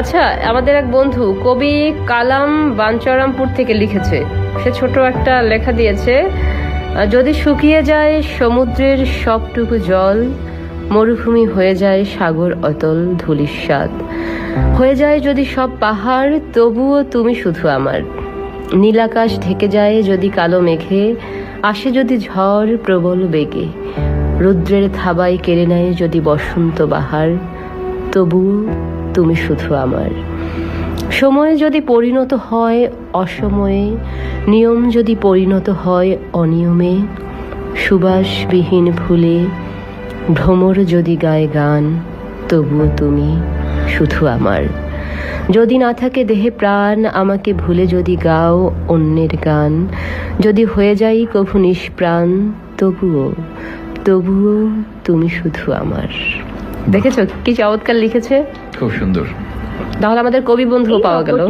আচ্ছা, আমাদের এক বন্ধু কবি কালাম বাঞ্ছারামপুর থেকে লিখেছে। সে ছোট একটা লেখা দিয়েছে, যদি শুকিয়ে যায় সমুদ্রের সবটুকু জল, মরুভূমি হয়ে যায় সাগর অতল ধূলিসাৎ, হয়ে যায় যদি সব পাহাড়, তবুও তুমি শুধু আমার। নীলাকাশ ঢেকে যায় যদি কালো মেঘে, আসে যদি ঝড় প্রবল বেগে, রুদ্রের থাবায় কেড়ে নেয় যদি বসন্ত বাহার, তবুও তুমি শুধু আমার। সময় যদি পরিণত হয় অসময়ে, নিয়ম যদি পরিণত হয় অনিয়মে, সুবাসবিহীন ফুলে ভ্রমর যদি গায় গান, তবুও তুমি শুধু আমার। যদি না থাকে দেহে প্রাণ, আমাকে ভুলে যদি গাও অন্যের গান, যদি হয়ে যাই কভু নিষ্প্রাণ, তবুও তবুও তুমি শুধু আমার। দেখেছো কি চমৎকার লিখেছে, খুব সুন্দর। তাহলে আমাদের কবি বন্ধু পাওয়া গেল।